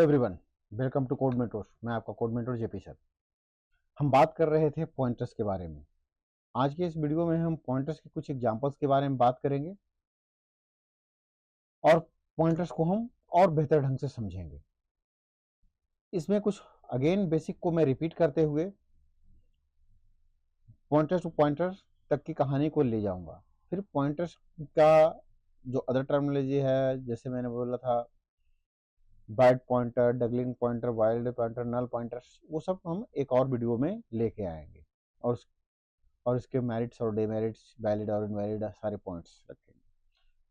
Everyone, welcome to code mentor. मैं आपका code mentor JP sir. हम बात कर रहे थे पॉइंटर्स के बारे में। आज के इस वीडियो में हम पॉइंटर्स के कुछ एग्जांपल्स के बारे में बात करेंगे और पॉइंटर्स को हम और बेहतर ढंग से समझेंगे। इसमें कुछ अगेन बेसिक को मैं रिपीट करते हुए पॉइंटर्स टू पॉइंटर्स तक की कहानी को ले जाऊंगा। फिर पॉइंटर्स का जो अदर टर्मिनोलॉजी है, जैसे मैंने बोला था bright pointer, dangling pointer, wild pointer, null pointers, वो सब हम एक और वीडियो में लेके आएंगे और इसके मेरिट्स और डेमेरिट्स, वैलिड और इनवैलिड सारे पॉइंट्स रखेंगे।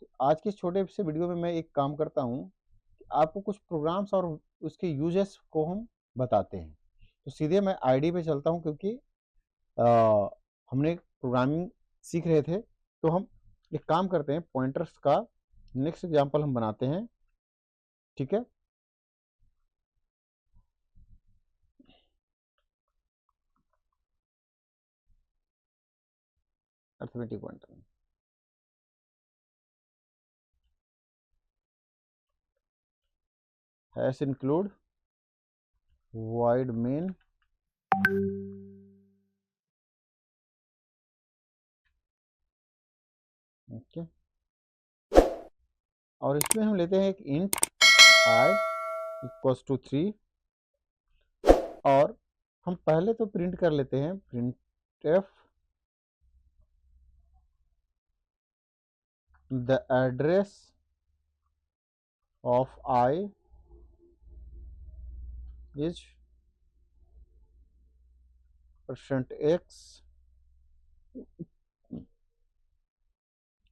तो आज के छोटे से वीडियो में मैं एक काम करता हूँ कि आपको कुछ प्रोग्राम्स और उसके यूजेस को हम बताते हैं। तो सीधे मैं आईडी पे चलता हूँ, क्योंकि हमने प्रोग्रामिंग सीख रहे थे। तो हम एक काम करते हैं, पॉइंटर्स का नेक्स्ट एग्जाम्पल हम बनाते हैं। ठीक है, arithmetic pointer hash include void main okay. और इसमें हम लेते हैं एक इंट i इक्वल्स टू 3 और हम पहले तो प्रिंट कर लेते हैं printf the address of I is %x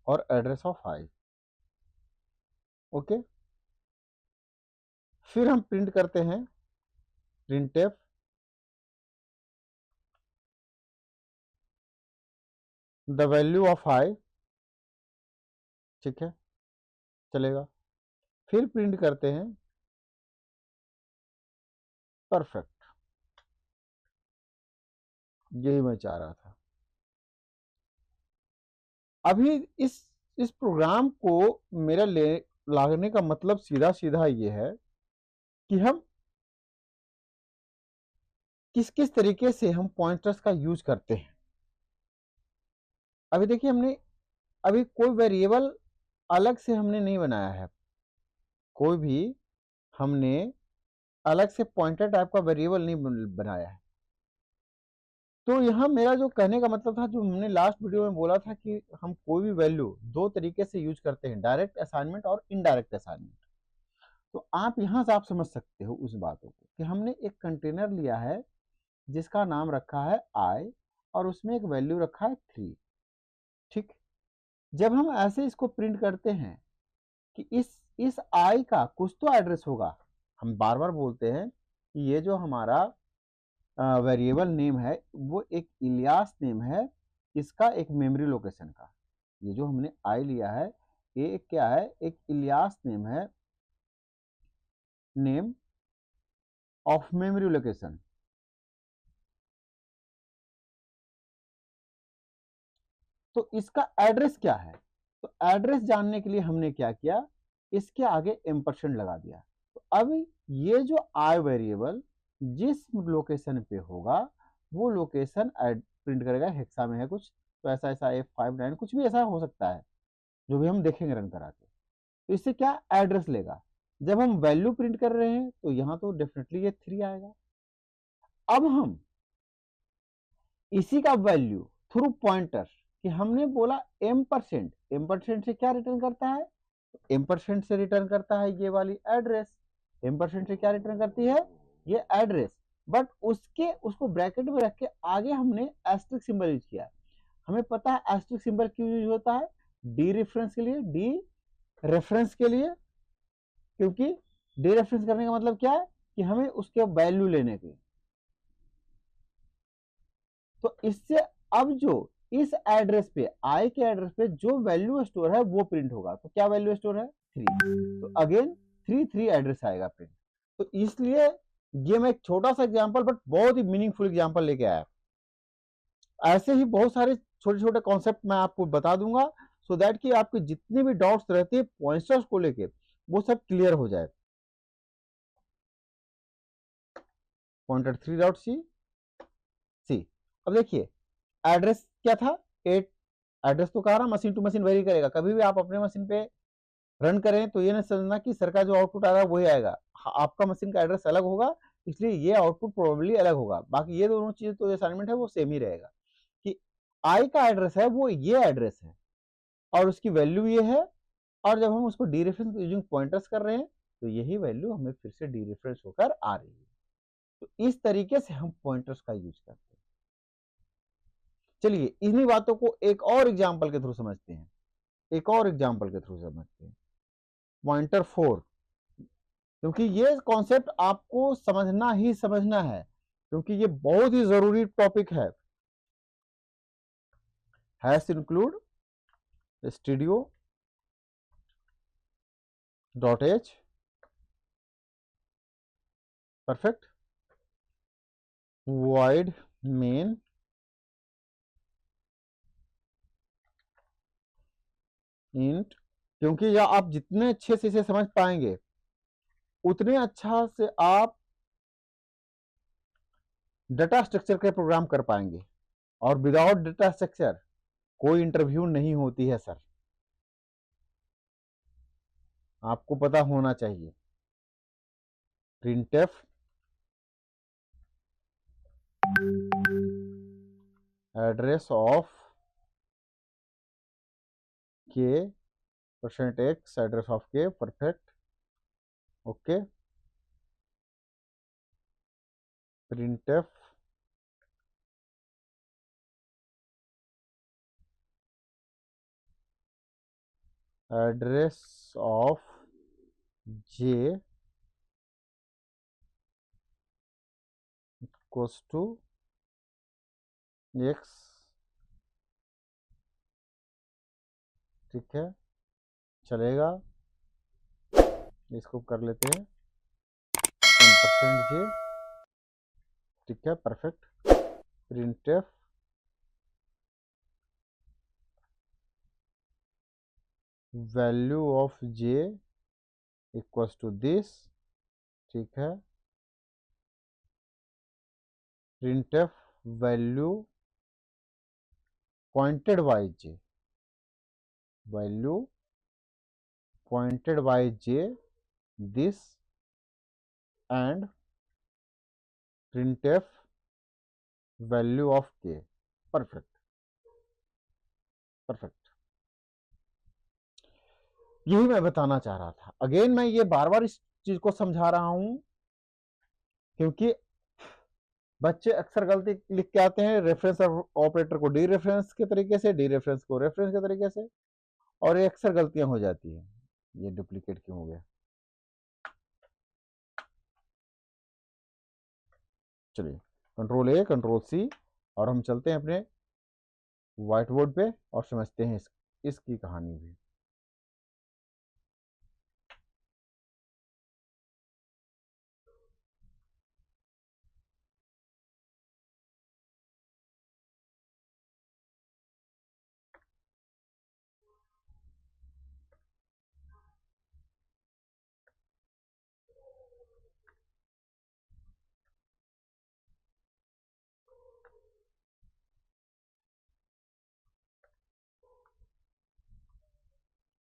और एड्रेस ऑफ i। ओके, फिर हम प्रिंट करते हैं printf the value of i। ठीक है, चलेगा। फिर प्रिंट करते हैं परफेक्ट। यही मैं चाह रहा था। अभी इस प्रोग्राम को मेरा लागने का मतलब सीधा सीधा ये है कि हम किस किस तरीके से हम पॉइंटर्स का यूज करते हैं। अभी देखिए, हमने अभी कोई वेरिएबल अलग से हमने नहीं बनाया है। कोई भी हमने अलग से पॉइंटर टाइप का वेरिएबल नहीं बनाया है। तो यहाँ मेरा जो कहने का मतलब था, जो हमने लास्ट वीडियो में बोला था कि हम कोई भी वैल्यू दो तरीके से यूज करते हैं, डायरेक्ट असाइनमेंट और इनडायरेक्ट असाइनमेंट। तो आप यहाँ से आप समझ सकते हो उस बातों को कि हमने एक कंटेनर लिया है जिसका नाम रखा है i और उसमें एक वैल्यू रखा है 3। ठीक, जब हम ऐसे इसको प्रिंट करते हैं कि इस i का कुछ तो एड्रेस होगा। हम बार बार बोलते हैं कि ये जो हमारा वेरिएबल नेम है वो एक इलियास नेम है, इसका एक मेमोरी लोकेशन का। ये जो हमने i लिया है ये क्या है, एक इलियास नेम है, नेम ऑफ मेमोरी लोकेशन। तो इसका एड्रेस क्या है? तो एड्रेस जानने के लिए हमने क्या किया, इसके आगे एम्परसेंड लगा दिया। तो अब ये जो i वेरिएबल जिस लोकेशन पे होगा वो लोकेशन प्रिंट करेगा। हेक्सा में है कुछ, तो ऐसा ऐसा F59 कुछ भी ऐसा हो सकता है, जो भी हम देखेंगे रन करा के। तो इससे क्या एड्रेस लेगा। जब हम वैल्यू प्रिंट कर रहे हैं तो यहाँ तो डेफिनेटली ये 3 आएगा। अब हम इसी का वैल्यू थ्रू पॉइंटर कि हमने बोला एम्परसेंड, एम्परसेंड से क्या रिटर्न करता है, एम्परसेंड से रिटर्न करता है ये वाली एड्रेस। एम्परसेंड से क्या रिटर्न करती है, ये एड्रेस। बट उसको ब्रैकेट में रख के आगे हमने एस्ट्रिक सिंबल यूज किया। हमें पता है एस्ट्रिक सिंबल क्यों यूज होता है, डी रेफरेंस के लिए, डी रेफरेंस के लिए। क्योंकि डी रेफरेंस करने का मतलब क्या है कि हमें उसके वैल्यू लेने की। तो इससे अब जो इस एड्रेस पे, i के एड्रेस पे जो वैल्यू स्टोर है वो प्रिंट होगा। तो क्या वैल्यू स्टोर है, 3। तो अगेन 3 एड्रेस आएगा प्रिंट। तो इसलिए ये मैं एक छोटा सा एग्जांपल बट बहुत ही मीनिंगफुल एग्जांपल लेके आया। ऐसे ही बहुत सारे छोटे छोटे कॉन्सेप्ट मैं आपको बता दूंगा, सो दैट कि आपके जितने भी डाउट्स रहते हैं पॉइंटर्स को लेके वो सब क्लियर हो जाए। पॉइंटर 3.c सी। अब देखिए एड्रेस क्या था 8, एड्रेस तो कह रहा मशीन टू मशीन वेरी करेगा। कभी भी आप अपने मशीन पे रन करें तो ये नहीं समझना कि सर का जो आउटपुट आ रहा है वही आएगा, आपका मशीन का एड्रेस अलग होगा, इसलिए ये आउटपुट प्रोबेबली अलग होगा। बाकी ये दोनों चीज तो असाइनमेंट है वो सेम ही रहेगा कि आई का एड्रेस है वो ये एड्रेस है और उसकी वैल्यू ये है, और जब हम उसको डीरेफरेंस यूजिंग पॉइंटर्स कर रहे हैं तो यही वैल्यू हमें फिर से डीरेफरेंस होकर आ रही है। तो इस तरीके से हम पॉइंटर्स का यूज करते हैं। चलिए इन्हीं बातों को एक और एग्जाम्पल के थ्रू समझते हैं, एक और एग्जाम्पल के थ्रू समझते हैं। पॉइंटर 4, क्योंकि ये कॉन्सेप्ट आपको समझना ही समझना है, क्योंकि ये बहुत ही जरूरी टॉपिक है। Hash include studio.h perfect void main int, क्योंकि यह आप जितने अच्छे से इसे समझ पाएंगे उतने अच्छा से आप डाटा स्ट्रक्चर के प्रोग्राम कर पाएंगे। और विदाउट डाटा स्ट्रक्चर कोई इंटरव्यू नहीं होती है सर, आपको पता होना चाहिए। printf address of k %x address of k perfect okay. printf address of j equals to x, ठीक है चलेगा। इसको कर लेते हैं 10% j, ठीक है perfect. printf value of j equals to this, ठीक है। printf value pointed by j, value pointed by j this and printf value of k, perfect perfect. यही मैं बताना चाह रहा था। अगेन मैं ये बार बार इस चीज को समझा रहा हूं क्योंकि बच्चे अक्सर गलती लिख के आते हैं, रेफरेंस ऑपरेटर को डी रेफरेंस के तरीके से, डी रेफरेंस को रेफरेंस के तरीके से, और ये अक्सर गलतियां हो जाती है। ये डुप्लीकेट क्यों हो गया? चलिए कंट्रोल ए कंट्रोल सी और हम चलते हैं अपने व्हाइट बोर्ड पे और समझते हैं इसकी कहानी भी।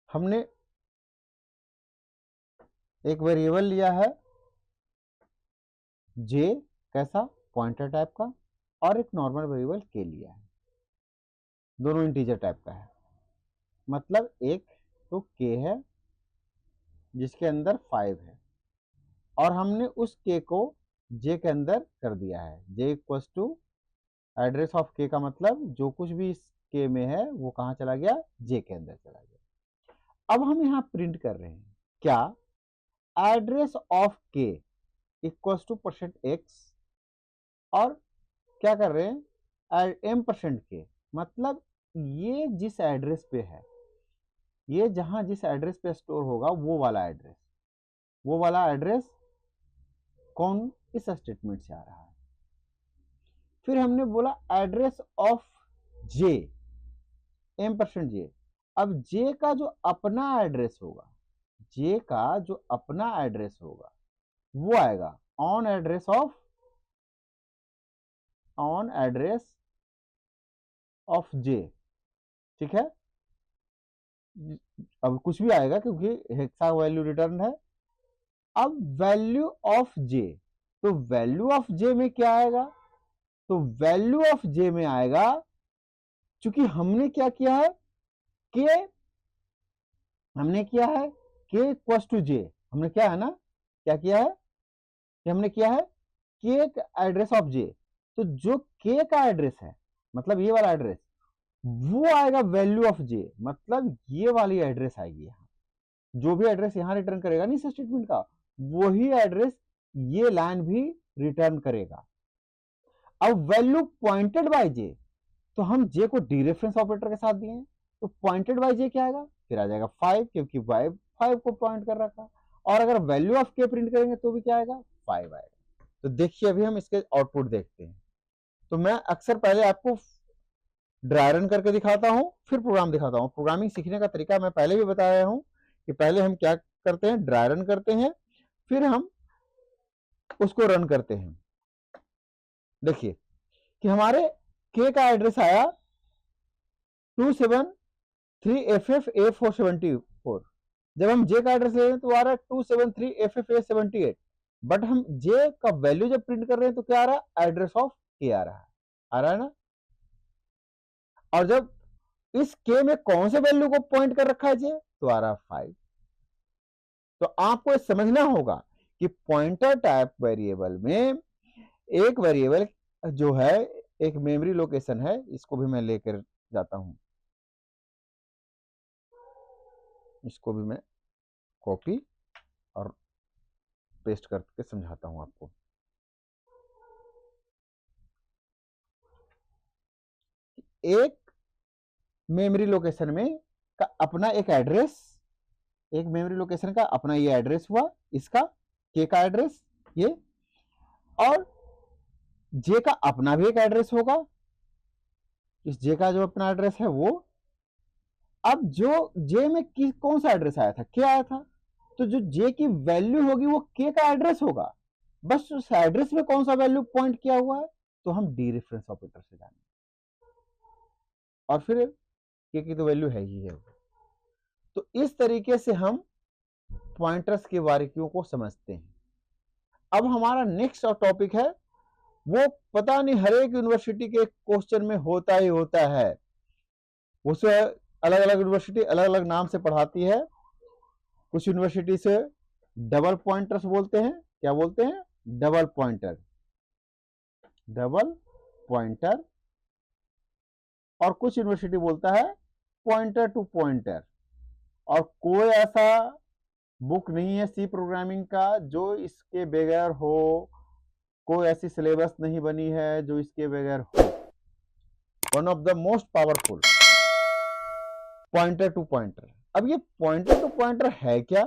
हमने एक वेरिएबल लिया है जे, कैसा पॉइंटर टाइप का, और एक नॉर्मल वेरिएबल के लिया है, दोनों इंटीजर टाइप का है। मतलब एक तो के है जिसके अंदर 5 है और हमने उस के को जे के अंदर कर दिया है। जे इक्वल्स टू एड्रेस ऑफ के का मतलब जो कुछ भी इस के में है वो कहाँ चला गया? जे के अंदर चला गया। अब हम यहाँ प्रिंट कर रहे हैं क्या? एड्रेस ऑफ के इक्वल्स टू %x और क्या कर रहे हैं? m% के, मतलब ये जिस एड्रेस पे है, ये जहां जिस एड्रेस पे स्टोर होगा वो वाला एड्रेस, वो वाला एड्रेस कौन? इस स्टेटमेंट से आ रहा है। फिर हमने बोला एड्रेस ऑफ जे, m%j। अब जे का जो अपना एड्रेस होगा, जे का जो अपना एड्रेस होगा वो आएगा on address of on address of J, ठीक है। अब कुछ भी आएगा क्योंकि हेक्सा वैल्यू रिटर्न है। अब वैल्यू ऑफ जे, तो वैल्यू ऑफ जे में क्या आएगा, तो वैल्यू ऑफ जे में आएगा, चूंकि हमने क्या किया है, के हमने किया है के इक्वल्स टू जे, हमने क्या है ना, क्या किया है कि हमने किया है के का एड्रेस ऑफ जे, तो जो के का एड्रेस है मतलब ये वाला एड्रेस, वो आएगा वैल्यू ऑफ जे, मतलब ये वाली एड्रेस आएगी यहाँ, जो भी एड्रेस यहाँ रिटर्न करेगा नहीं स्टेटमेंट का, वही एड्रेस ये लाइन भी रिटर्न करेगा। अब वैल्यू पॉइंटेड बाय जे, तो हम जे को डीरेफरेंस ऑपरेटर के साथ दिए हैं, तो पॉइंटेड बाय जे क्या आएगा, फिर आ जाएगा 5, क्योंकि वाई 5 को पॉइंट कर रखा। और अगर वैल्यू ऑफ के प्रिंट करेंगे तो भी क्या आएगा, 5 आएगा। तो देखिए अभी हम इसके आउटपुट देखते हैं। तो मैं अक्सर पहले आपको ड्राई रन करके दिखाता हूं, फिर प्रोग्राम दिखाता हूं। प्रोग्रामिंग सीखने का तरीका मैं पहले भी बताया हूं कि पहले हम क्या करते हैं, ड्राई रन करते हैं, फिर हम उसको रन करते हैं। देखिए कि हमारे के का एड्रेस आया 273FFA474, जब हम जे का एड्रेस ले रहे हैं तो आ रहा है 273FFA78, बट हम जे का वैल्यू जब प्रिंट कर रहे हैं तो क्या आ रहा है, एड्रेस ऑफ के आ रहा है ना। और जब इस के में कौन से वैल्यू को पॉइंट कर रखा है जे, तो आ रहा है 5। तो आपको समझना होगा कि पॉइंटर टाइप वेरिएबल में एक वेरिएबल जो है एक मेमोरी लोकेशन है, इसको भी मैं लेकर जाता हूं, इसको भी मैं कॉपी और पेस्ट करके समझाता हूं आपको। एक मेमोरी लोकेशन में का अपना एक एड्रेस, एक मेमोरी लोकेशन का अपना ये एड्रेस हुआ, इसका के का एड्रेस ये, और जे का अपना भी एक एड्रेस होगा, इस जे का जो अपना एड्रेस है वो। अब जो जे में कौन सा एड्रेस आया था, क्या आया था, तो जो जे की वैल्यू होगी वो के का एड्रेस होगा, बस उस एड्रेस में कौन सा वैल्यू पॉइंट किया हुआ है, तो हम डी रेफरेंस ऑपरेटर से जानेंगे, और फिर के की तो वैल्यू है ही है। तो इस तरीके से हम पॉइंटर्स की बारीकियों को समझते हैं। अब हमारा नेक्स्ट टॉपिक है, वो पता नहीं हर एक यूनिवर्सिटी के क्वेश्चन में होता ही होता है, उसे अलग अलग यूनिवर्सिटी अलग अलग नाम से पढ़ाती है। कुछ यूनिवर्सिटी से डबल पॉइंटर्स बोलते हैं, क्या बोलते हैं, डबल पॉइंटर, डबल पॉइंटर, और कुछ यूनिवर्सिटी बोलता है पॉइंटर टू पॉइंटर। और कोई ऐसा बुक नहीं है सी प्रोग्रामिंग का जो इसके बगैर हो, कोई ऐसी सिलेबस नहीं बनी है जो इसके बगैर हो। One of the most powerful pointer to pointer. अब ये पॉइंटर टू पॉइंटर है क्या,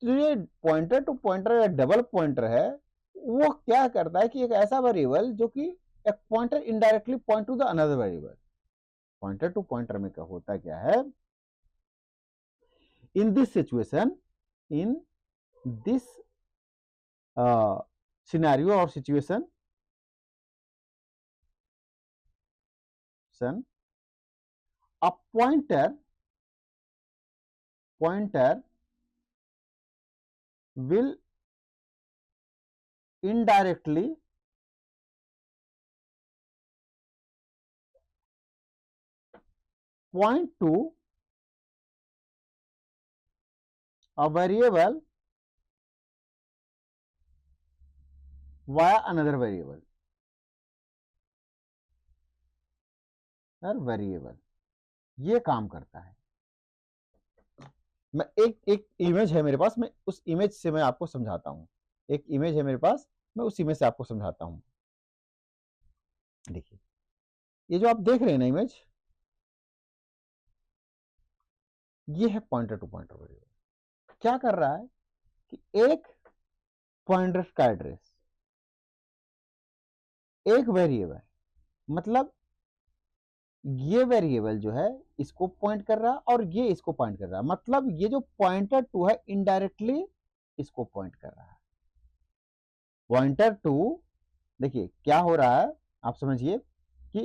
तो ये पॉइंटर टू पॉइंटर या डबल पॉइंटर है, वो क्या करता है कि एक ऐसा वेरिएबल जो कि एक pointer indirectly point to the another variable. Pointer to pointer में क्या होता क्या है, in this situation, in this scenario और situation, a pointer will indirectly point to a variable via another variable, variable ये काम करता है। मैं एक इमेज है मेरे पास, मैं उस इमेज से मैं आपको समझाता हूं। एक इमेज है मेरे पास, मैं उस इमेज से आपको समझाता हूं। देखिए ये जो आप देख रहे हैं ना इमेज, ये है पॉइंटर टू पॉइंटर वेरिएबल। क्या कर रहा है कि एक पॉइंटर का एड्रेस, एक वेरिएबल, मतलब ये वेरिएबल जो है इसको पॉइंट कर रहा है और ये इसको पॉइंट कर रहा है, मतलब ये जो पॉइंटर टू है इनडायरेक्टली इसको पॉइंट कर रहा है। पॉइंटर टू देखिए क्या हो रहा है, आप समझिए कि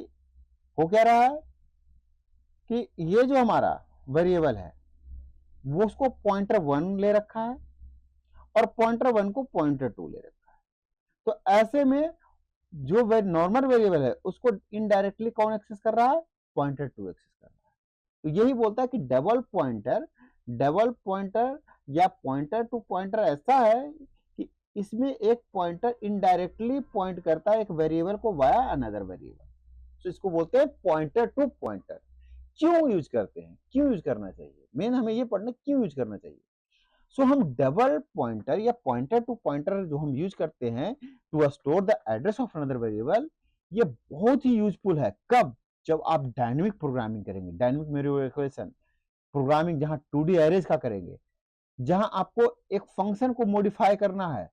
हो क्या रहा है कि ये जो हमारा वेरिएबल है वो उसको पॉइंटर 1 ले रखा है और पॉइंटर 1 को पॉइंटर 2 ले रखा है। तो ऐसे में जो नॉर्मल वेरिएबल है उसको इनडायरेक्टली कौन एक्सेस कर रहा है, पॉइंटर 2 एक्सेस कर रहा है। तो यही बोलता है कि डबल पॉइंटर या पॉइंटर टू पॉइंटर ऐसा है कि इसमें एक पॉइंटर इनडायरेक्टली पॉइंट करता है एक वेरिएबल को वाया अनदर वेरिएबल। तो इसको बोलते हैं पॉइंटर टू पॉइंटर। क्यों यूज करते हैं, क्यों यूज करना चाहिए, मेन हमें ये पढ़ना क्यों यूज करना चाहिए। सो हम डबल पॉइंटर या पॉइंटर टू पॉइंटर जो हम यूज करते हैं to store the address of another variable, ये बहुत ही यूजफुल है। कब, जब आप डायनेमिक प्रोग्रामिंग करेंगे, डायनेमिक मेमोरी इक्वेशन प्रोग्रामिंग जहां 2D एरेज का करेंगे, जहां आपको एक फंक्शन को मॉडिफाई करना है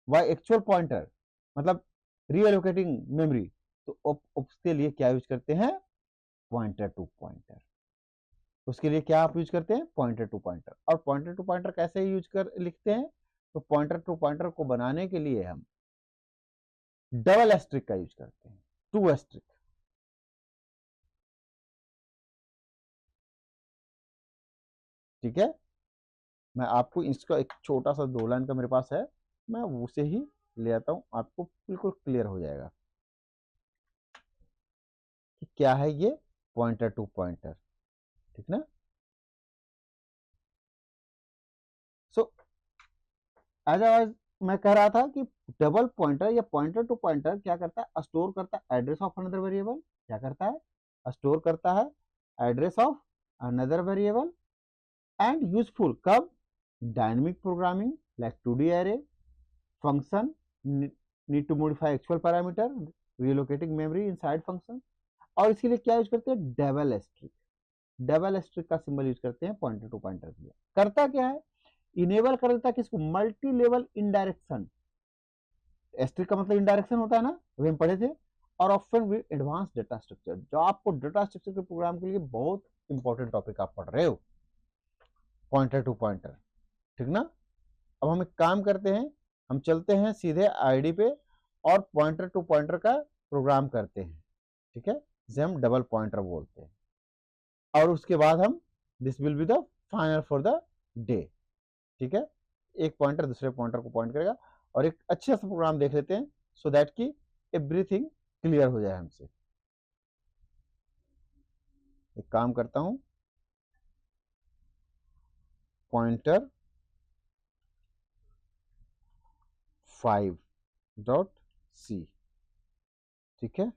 बाय एक्चुअल पॉइंटर, मतलब रीएलोकेटिंग मेमोरी, तो उसके लिए क्या यूज करते हैं, पॉइंटर टू पॉइंटर। उसके लिए क्या आप यूज करते हैं, पॉइंटर टू पॉइंटर। और पॉइंटर टू पॉइंटर कैसे यूज कर लिखते हैं, तो पॉइंटर टू पॉइंटर को बनाने के लिए हम डबल एस्ट्रिक का यूज करते हैं, टू एस्ट्रिक। ठीक है, मैं आपको इसका एक छोटा सा 2 लाइन का मेरे पास है, मैं उसे ही ले आता हूं, आपको बिल्कुल क्लियर हो जाएगा कि क्या है ये पॉइंटर टू पॉइंटर। ठीक ना। सो एज मैं कह रहा था कि डबल पॉइंटर या पॉइंटर टू पॉइंटर क्या करता है, स्टोर करता है एड्रेस ऑफ अनदर वेरिएबल। क्या करता है, स्टोर करता है address of another variable. And useful कब, dynamic programming like 2D array function need to modify actual parameter, relocating memory inside function। और इसके लिए क्या यूज करते हैं, डबल एस्ट्रिक। डबल एस्ट्रिक का सिंबल यूज करते हैं पॉइंटर टू पॉइंटर के लिए। करता क्या है, इनेबल कर देता है किसको, मल्टी लेवल इनडायरेक्शन। एस्ट्रिक का मतलब इनडायरेक्शन होता है ना, अभी हम पढ़े थे। और option with advance data structure, जो आपको डेटा स्ट्रक्चर के प्रोग्राम के लिए बहुत इंपॉर्टेंट टॉपिक आप पढ़ रहे हो, पॉइंटर टू पॉइंटर। ठीक ना। अब हम एक काम करते हैं, हम चलते हैं सीधे आईडी पे और पॉइंटर टू पॉइंटर का प्रोग्राम करते हैं। ठीक है, जिसे हम डबल पॉइंटर बोलते हैं। और उसके बाद हम this will be the final for the day. ठीक है, एक पॉइंटर दूसरे पॉइंटर को पॉइंट करेगा। और एक अच्छे सा प्रोग्राम देख लेते हैं सो दैट कि एवरीथिंग क्लियर हो जाए हमसे। एक काम करता हूं, पॉइंटर 5.c। ठीक है,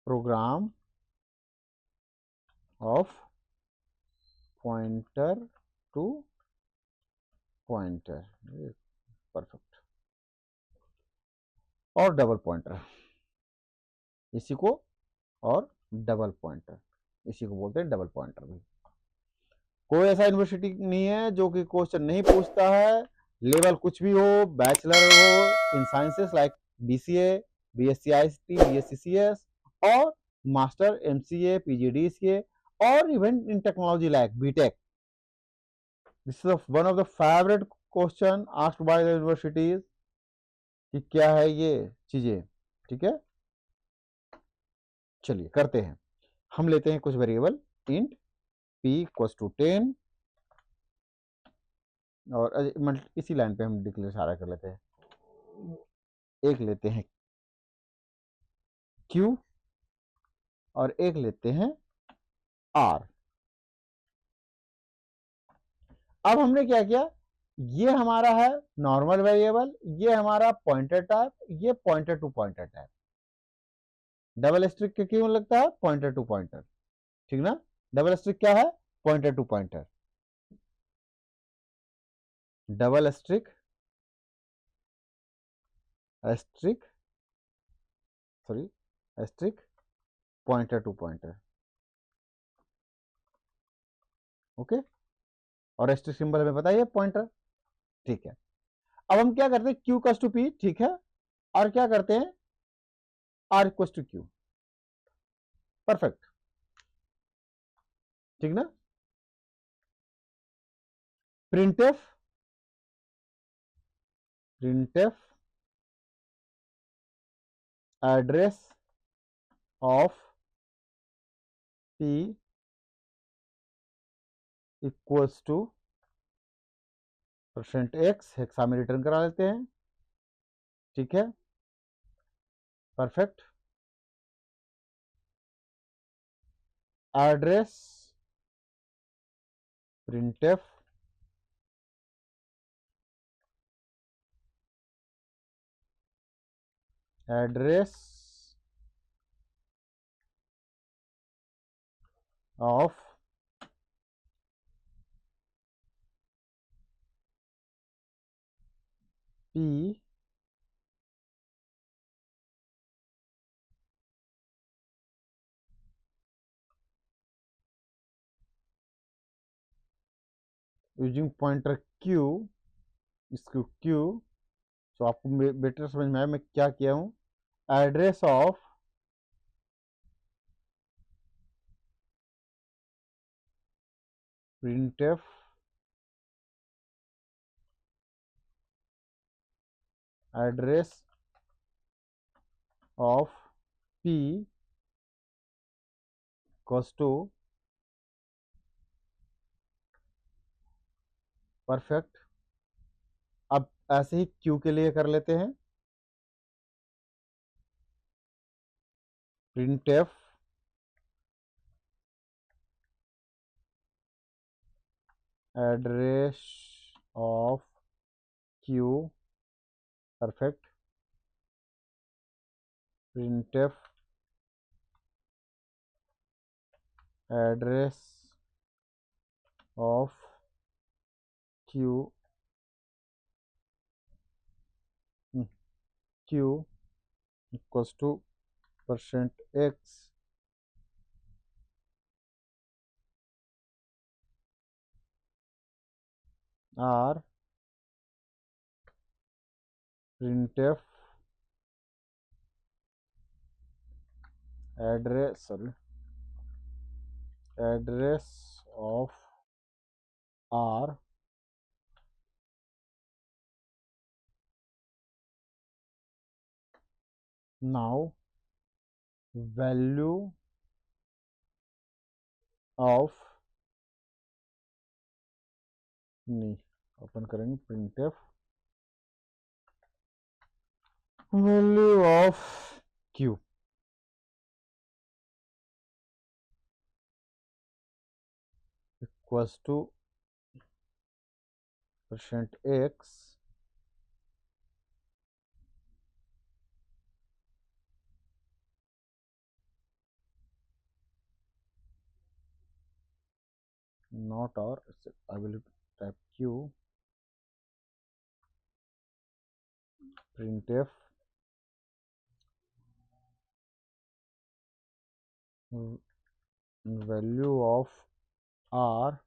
program of pointer to pointer, perfect. और डबल पॉइंटर इसी को, और डबल पॉइंटर इसी को बोलते हैं डबल पॉइंटर भी। कोई ऐसा यूनिवर्सिटी नहीं है जो कि क्वेश्चन नहीं पूछता है, लेवल कुछ भी हो, बैचलर हो in sciences like BCA, BSc ICT, BSc CS, और मास्टर MCA, PG DCA, और even in technology like BTech। This is one of the favourite question asked by the universities कि क्या है ये चीजें। ठीक है, चलिए करते हैं। हम लेते हैं कुछ variable, int p equals to 10, और इसी लाइन पे हम डिक्लेयर सारा कर लेते हैं। एक लेते हैं q और एक लेते हैं r। अब हमने क्या किया, ये हमारा है नॉर्मल वेरिएबल, ये हमारा पॉइंटर टाइप, ये pointer to pointer type. Double asterisk के क्यों लगता है, पॉइंटर टू पॉइंटर। ठीक ना, डबल स्ट्रिक क्या है, pointer to pointer. Double asterisk, asterisk, sorry, asterisk, pointer to pointer. Okay, और स्ट्रिक सिंबल हमें पता ही है पॉइंटर। ठीक है, अब हम क्या करते हैं, q इक्वल्स टू p। ठीक है, और क्या करते हैं, r equals to q। Perfect. ठीक ना, printf address of p equals to %x, hexa में रिटर्न करा लेते हैं। ठीक है, perfect. Address printf address of p using pointer q, इसको q। तो आपको बेटर समझ में आया मैं क्या किया हूं। Address of printf address of p equals to perfect. अब ऐसे ही q के लिए कर लेते हैं। printf address of q, perfect. printf address of q q equals to %x r printf address of r now value of, नहीं open करेंगे printf value of q equals to %x not or, I will type q printf value of r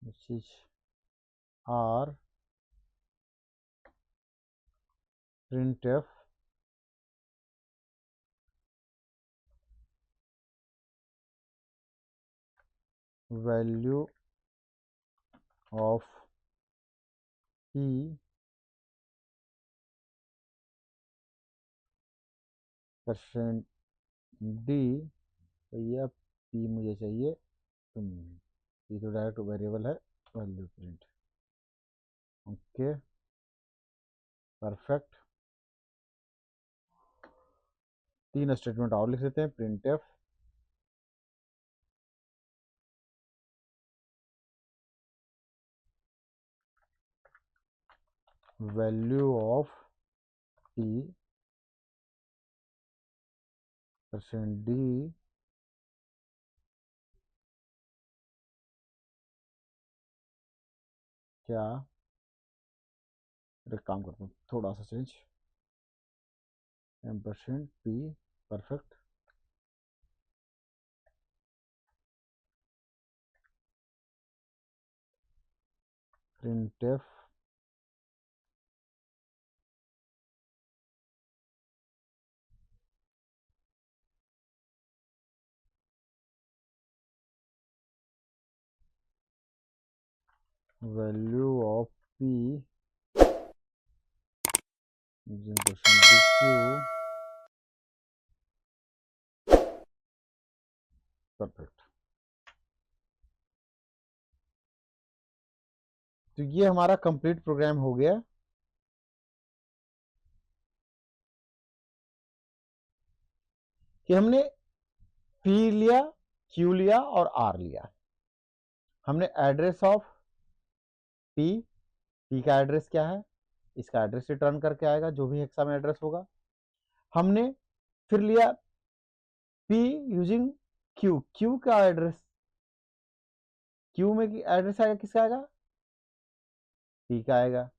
which is r printf value of p % d। तो ये p मुझे चाहिए, p तो direct variable है, value print. Okay, perfect. 3 statement और लिख देते हैं। printf value of p %d क्या, एक काम करता हूँ थोड़ा सा change, %p, perfect. printf value of P Q, perfect. तो ये हमारा कंप्लीट प्रोग्राम हो गया। कि हमने पी लिया, क्यू लिया और आर लिया। हमने एड्रेस ऑफ पी का एड्रेस क्या है, इसका एड्रेस रिटर्न करके आएगा जो भी हेक्सा में एड्रेस होगा। हमने फिर लिया पी यूजिंग क्यू का एड्रेस, क्यू में एड्रेस आएगा किसका आएगा, पी का आएगा,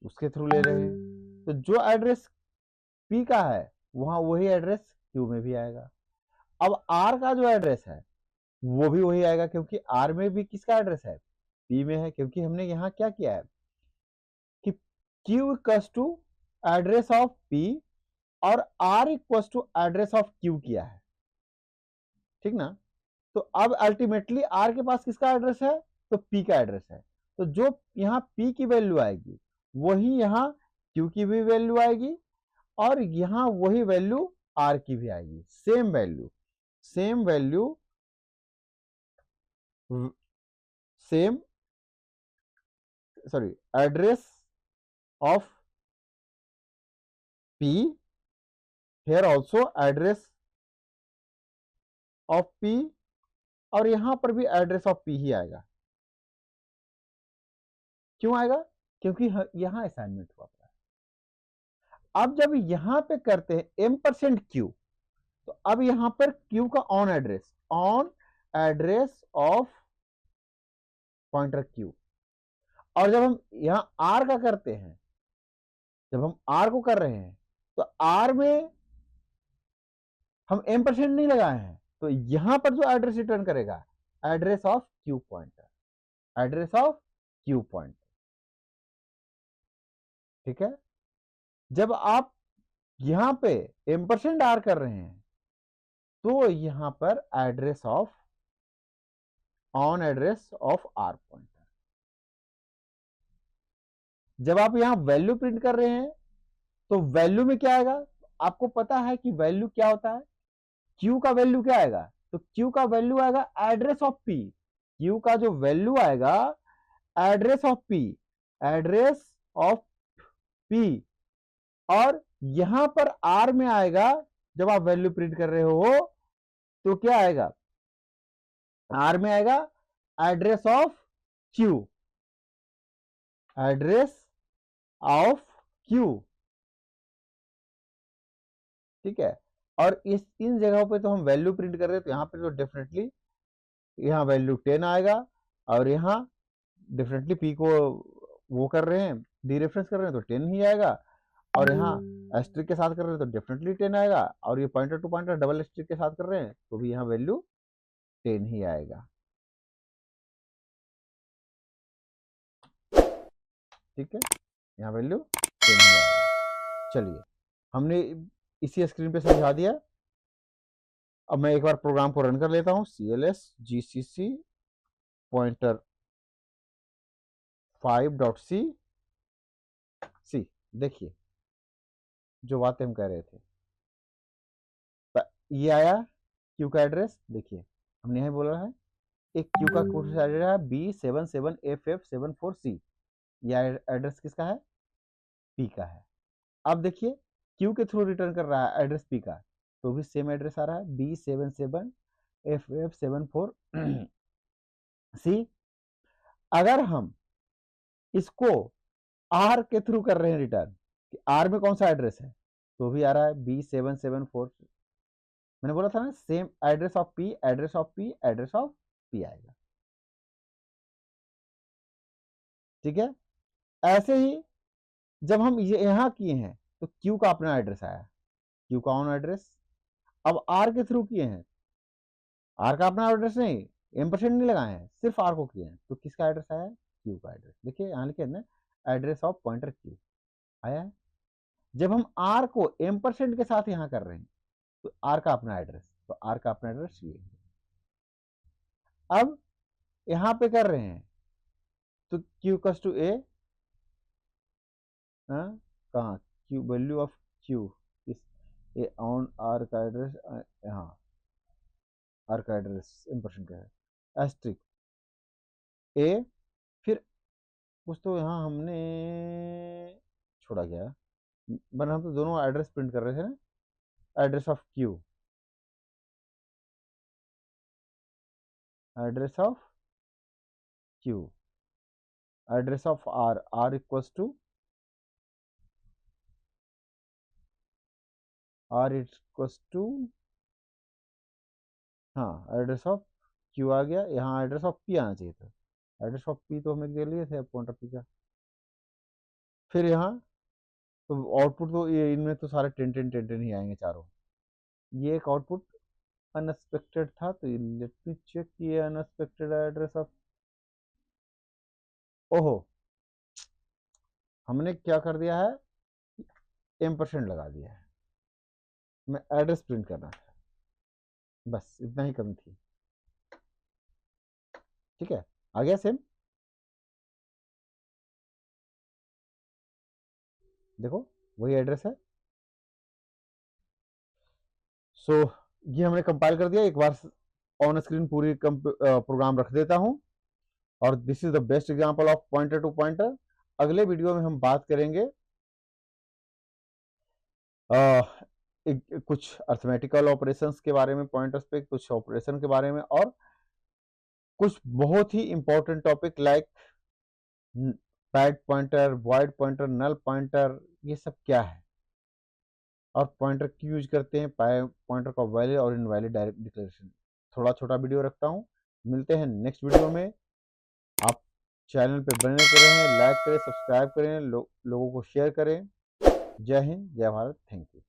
उसके थ्रू ले रहे हैं। तो जो एड्रेस पी का है वहां वही एड्रेस क्यू में भी आएगा। अब आर का जो एड्रेस है वो भी वही आएगा, क्योंकि आर में भी किसका एड्रेस है, पी में है। क्योंकि हमने यहाँ क्या किया है कि Q equals to address of P और R equals to address of Q किया है, ठीक ना। तो अब अल्टीमेटली आर के पास किसका एड्रेस है, तो पी का एड्रेस है। तो जो यहाँ पी की वैल्यू आएगी वही यहाँ क्यू की भी वैल्यू आएगी और यहाँ वही वैल्यू आर की भी आएगी। Same value, same value, same sorry address of P, here also address of P, और यहां पर भी एड्रेस ऑफ पी ही आएगा। क्यों आएगा, क्योंकि यहां असाइनमेंट हुआ है। अब जब यहां पे करते हैं m%q, तो अब यहां पर q का on address of pointer q। और जब हम यहां r का करते हैं, जब हम r को कर रहे हैं तो r में हम m% नहीं लगाए हैं, तो यहां पर जो एड्रेस रिटर्न करेगा address of q pointer, address of q pointer, ठीक है। जब आप यहां पे m%r कर रहे हैं तो यहां पर address of on address of R pointer. जब आप यहां वैल्यू प्रिंट कर रहे हैं तो वैल्यू में क्या आएगा, आपको पता है कि वैल्यू क्या होता है, क्यू का वैल्यू क्या आएगा, तो क्यू का वैल्यू आएगा एड्रेस ऑफ पी। क्यू का जो वैल्यू आएगा address of P, address of P, और यहां पर आर में आएगा, जब आप वैल्यू प्रिंट कर रहे हो तो क्या आएगा, आर में आएगा address of Q, address of Q, ठीक है। और इन जगहों पे तो हम वैल्यू प्रिंट कर रहे हैं, तो यहां पे तो डेफिनेटली यहाँ वैल्यू 10 आएगा, और यहाँ डेफिनेटली पी को वो कर रहे हैं, डीरेफरेंस कर रहे हैं तो 10 ही आएगा, और यहाँ एस्ट्रिक के साथ कर रहे हैं तो डेफिनेटली 10 आएगा, और ये pointer to pointer double asterisk के साथ कर रहे हैं तो भी यहाँ वैल्यू 10 ही आएगा, ठीक है। यहाँ वैल्यू 10 ही आएगा। चलिए, हमने इसी स्क्रीन पे समझा दिया। अब मैं एक बार प्रोग्राम को रन कर लेता हूँ, CLS GCC पॉइंटर 5.c। देखिए जो बातें हम कह रहे थे, ये आया क्यू का एड्रेस। देखिए हमने यही बोला है एक क्यू का कोड एड्रेस है B77FF74C, यह एड्रेस किसका है, पी का है। अब देखिए क्यू के थ्रू रिटर्न कर रहा है एड्रेस पी का, तो भी सेम एड्रेस आ रहा है B77FF74C। अगर हम इसको आर के थ्रू कर रहे हैं रिटर्न, कि आर में कौन सा एड्रेस है, तो भी आ रहा है B774। मैंने बोला था ना same address of P, address of P, address of P आएगा, ठीक है। ऐसे ही जब हम ये यहां किए हैं तो क्यू का अपना एड्रेस आया, क्यू का ऑन एड्रेस। अब आर के थ्रू किए हैं, आर का अपना एड्रेस नहीं, M% नहीं लगाए हैं, सिर्फ आर को किए हैं, तो किसका एड्रेस आया, क्यू का एड्रेस। देखिए यहां लिखे ना एड्रेस ऑफ पॉइंटर क्यू आया है। जब हम आर को M% के साथ यहां कर रहे हैं तो आर का अपना एड्रेस, तो आर का अपना एड्रेस ये। अब यहां पे कर रहे हैं तो q इक्वल्स टू a, कहाँ q, वैल्यू ऑफ q इस ए ऑन आर का एड्रेस, हाँ आर का एड्रेस इम्पोर्टेंट क्या है, एस्ट्रिक ए, फिर कुछ तो यहाँ हमने छोड़ा गया, वरना हम तो दोनों एड्रेस प्रिंट कर रहे थे ना, address of Q, address of Q, address of R, R equals to हाँ एड्रेस ऑफ क्यू आ गया, यहाँ एड्रेस ऑफ पी आना चाहिए था, एड्रेस ऑफ पी तो हमें दे लिए थे पॉइंटर पी का। फिर यहाँ तो आउटपुट तो ये इनमें तो सारे 10 ही आएंगे चारों। ये एक आउटपुट अनएक्सपेक्टेड था, तो लेट मी चेक ये अनएक्सपेक्टेड एड्रेस ऑफ, ओहो हमने क्या कर दिया है, एम्परसेंड लगा दिया है, मैं एड्रेस प्रिंट करना था, बस इतना ही कमी थी। ठीक है, आ गया सेम, देखो वही एड्रेस है। सो ये हमने कंपाइल कर दिया, एक बार ऑन स्क्रीन पूरी प्रोग्राम रख देता हूं, और this is the best example of pointer to pointer. अगले वीडियो में हम बात करेंगे कुछ अर्थमेटिकल ऑपरेशंस के बारे में, पॉइंटर्स पे कुछ ऑपरेशन के बारे में, और कुछ बहुत ही important topic like pad pointer, void pointer, null pointer, ये सब क्या है, और पॉइंटर क्यों यूज करते हैं, पॉइंटर का वैलिड और इनवैलिड डायरेक्ट डिक्लेरेशन। थोड़ा छोटा वीडियो रखता हूँ, मिलते हैं नेक्स्ट वीडियो में। आप चैनल पे बने रहें, लाइक करें, सब्सक्राइब करें, लोगों को शेयर करें। जय हिंद, जय भारत, थैंक यू।